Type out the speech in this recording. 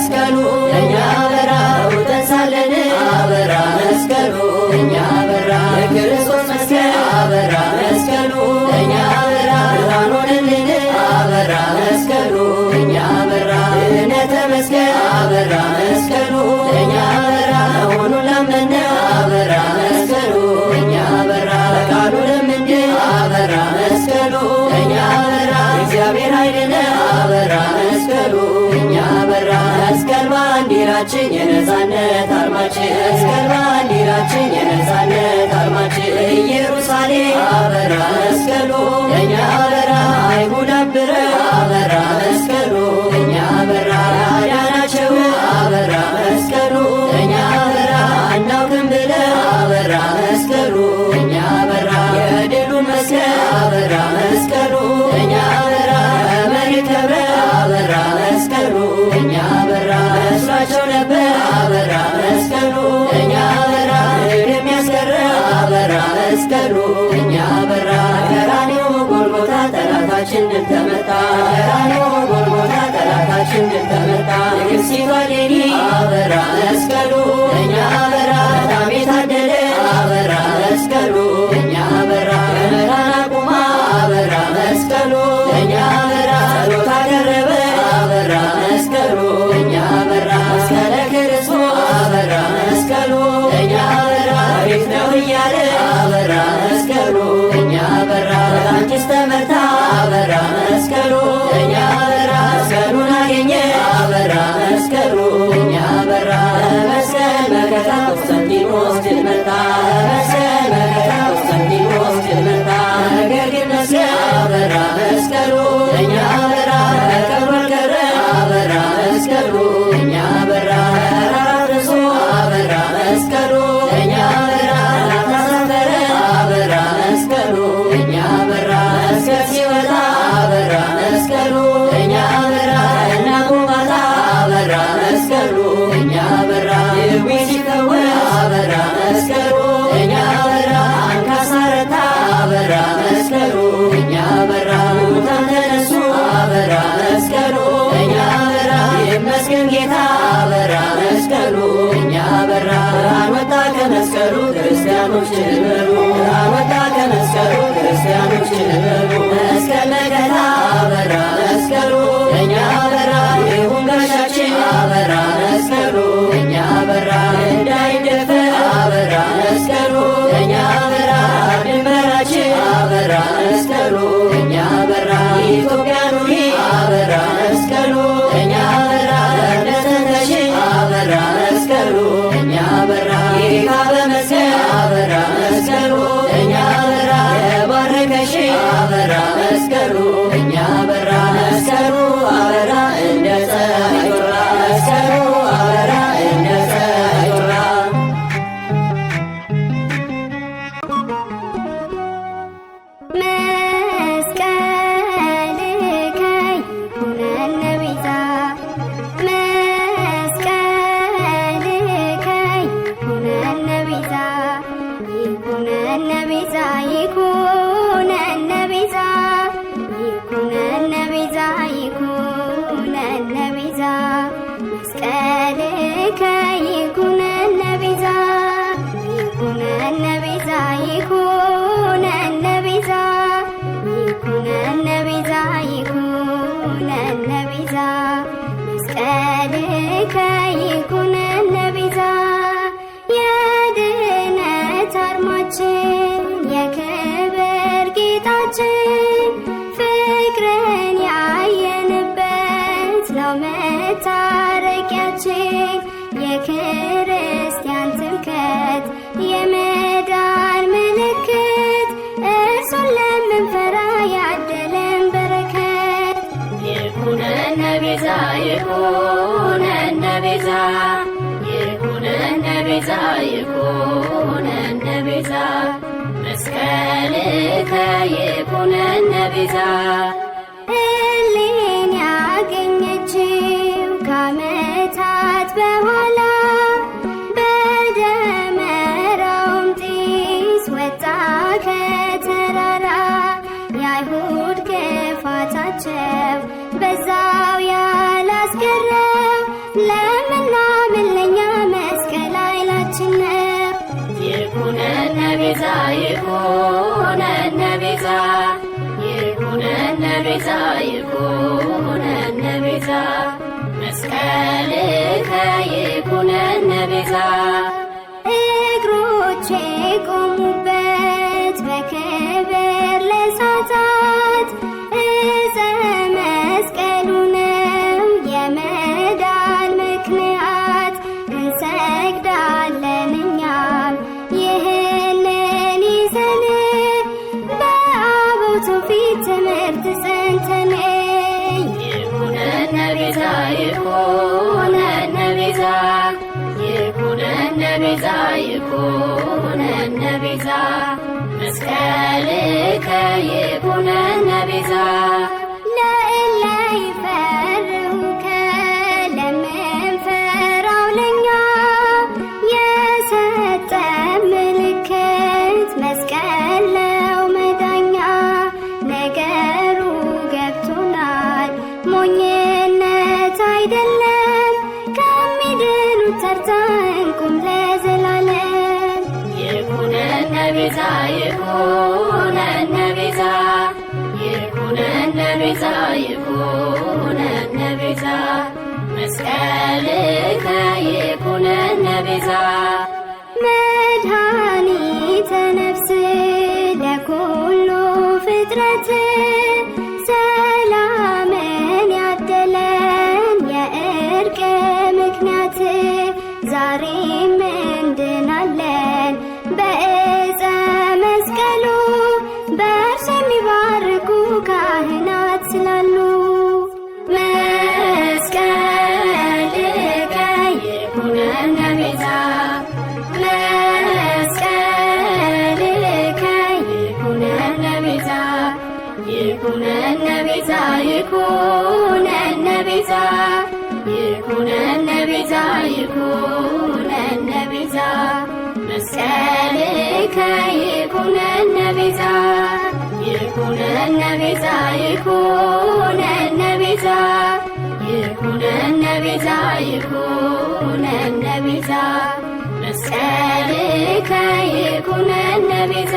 መስቀሉ ለእኛ በራ ውጠንሳለን አበራ መስቀሉ ለእኛ በራ የክርስቶስ መስቀል አበራ መስቀሉ ለእኛ በራ ብርሃን ሆነልን አበራ መስቀሉ ለእኛ በራ ድኅነተ መስቀል አበራ መስቀሉ ለእኛ በራ መሆኑ ላመነ አበራ መስቀሉ ለእኛ በራ በቃሉ ለምንድን አበራ መስቀሉ ለእኛ በራ እግዚአብሔር ኃይልነ አበራ መስቀሉ ለእኛ በራ መስቀል ባንዲራችን የነፃነት አርማችን መስቀል ባንዲራችን የነፃነት አርማችን ኢየሩሳሌም አበራ መስቀሉ ለእኛ በራ አይሁድ አብረ አበራ መስቀሉ ለእኛ በራ ያዳናቸው አበራ መስቀሉ ለእኛ በራ አናውቅም ብለ አበራ መስቀሉ ለእኛ በራ የድሉን መስቀል አበራ መስቀሉ ለእኛ በራ መሬት ከብረ አበራ መስቀሉ ለእኛ በራ መስሏቸው ነበር አበራ መስቀሉ ለእኛ በራ የሚያስቀረ አበራ መስቀሉ ለእኛ በራ ቀራንዮ ጎልጎታ ጠላታችን ድል ተመታ ቀራንዮ ጎልጎታ ጠላታችን ድል ተመታ ንግሥቲቷ እሌኒ አበራ መስቀሉ ለእኛ በራ በጣም የታደለ አበራ መስቀሉ ለእኛ በራ በመራን አቁማ አበራ መስቀሉ ለእኛ በራ ጸሎት አቀረበ አበራ መስቀሉ ለእኛ በራ መስቀለ ክርስቶስ አበራ መስቀሉ ለእኛ በራ ቤት ነው እያለ አበራ መስቀሉ ለእኛ በራ በላንቺስ ተመርታ አበራ መስቀሉ ለእኛ በራ መስቀሉን አገኘ አበራ መስቀሉ ለእኛ በራ መስቀል መከታ ቆስጠንጢኖስ ድል መታ መስቀል መከታ ቆስጠንጢኖስ ድል መታ ነገር ግን መስቀል አበራ መስቀሉ ለእኛ በራ ተቀብሮ አልቀረ አበራ መስቀሉ ለእኛ በራ ተራርሶ አበራ መስቀሉ ለእኛ በራ ታሳፈረ አበራ መስቀሉ ለእኛ በራ መስቀል ሲወጣ አበራ መስቀሉ ለእኛ በራ እናቁማታ አበራ መስቀሉ ለእኛ በራ ድዊ ሲፈወስ አበራ መስቀሉ ለእኛ በራ አንካሳ ረታ አበራ መስቀሉ ለእኛ በራ ሙታን ተነሱ አበራ መስቀሉ ለእኛ በራ ይመስገን ጌታ አበራ መስቀሉ ለእኛ በራ ብርሃን ወጣ ከመስቀሉ ክርስቲያኖች ልበሉ ብርሃን ወጣ ከመስቀሉ ክርስቲያኖች ልበሉ መስቀል መከታ አበራ መስቀሉ ለእኛ በራ ይሁን ጋሻችን አበራ መስቀሉ ለእኛ በራ እንዳይደፈር አበራ መስቀሉ ለእኛ በራ ድንበራችን አበራ መስቀሉ ለእኛ በራ ኢትዮጵያ ኑሪ አበራ መስቀሉ ለእኛ በራ ለተነሽ አበራ መስቀሉ ለእኛ በራ ጌታ በመስቀል አበራ መስቀሉ ለእኛ በራ የባረከሽ አበራ መስቀሉ ለእኛ በራ መስቀሉ አበራ እንደ ፀሐይ ጮራ መስቀሉ አበራ እንደ ፀሐይ ጮራ የክብር ጌጣችን ፍቅርን ያየንበት ነው መታረቂያችን የክርስቲያን ትምክህት የመዳን ምልክት እርሱን ለምንፈራ ያደለን በረከት ይኩነነ ቤዛ ይኩነነ ቤዛ ይኩነነ ቤዛ ይኩነነ ቤዛ መስቀልከ ይኩነነ ቤዛ እሌን ያገኘችው ከዓመታት በኋላ በደመራውም ጢስ ወጣ ከተራራ የአይሁድ ክፋታቸው በዛው ያላስቀረው ቤዛ ይኩነነ ቤዛ መስቀልከ ይኩነነ ቤዛ እግሮቼ ቆሙበት በክብር ለሳታት እፀ መስቀሉ ነው የመዳን ምክንያት እንሰግዳለን እኛም ይህንን ይዘን በአበው ትውፊት ትምህርት ጸንተን ይኩነነ ቤዛ ይኩነነ ቤዛ ይኩነነ ቤዛ ይኩነነ ቤዛ መስቀልከ ይኩነነ ቤዛ ለእለ ይፈርሁከ ለምንፈራው ለኛ የሰጠ ምልክት መስቀል ነው መዳኛ ነገሩ ገብቶናል ሞኝነት አይደለም ከሚድኑት ተርታ እንቁም ለዘላለም ይኩነነ ቤዛ ይኩነነ ቤዛ ይኩነነ ቤዛ ይኩነነ ቤዛ መስቀልከ ይኩነነ ቤዛ መድኃኒተ ነፍስ ለኩሉ ፍጥረት ሰላምን ያደለን የእርቅ ምክንያት ዛሬም እንድናለን በዕፀ መስቀሉ በእርሱ የሚባርኩ ካህናት ስላሉ መስቀልከ ይኩነነ ቤዛ መስቀልከ ይኩነነ ቤዛ ይኩነነ ቤዛ ይኩነነ ቤዛ ይኩነነ ቤዛ ይኩነነ ቤዛ መስቀልከ ይኩነነ ቤዛ ይኩነነ ቤዛ ይኩነነ ቤዛ ይኩነነ ቤዛ ይኩነነ ቤዛ መስቀልከ ይኩነነ ቤዛ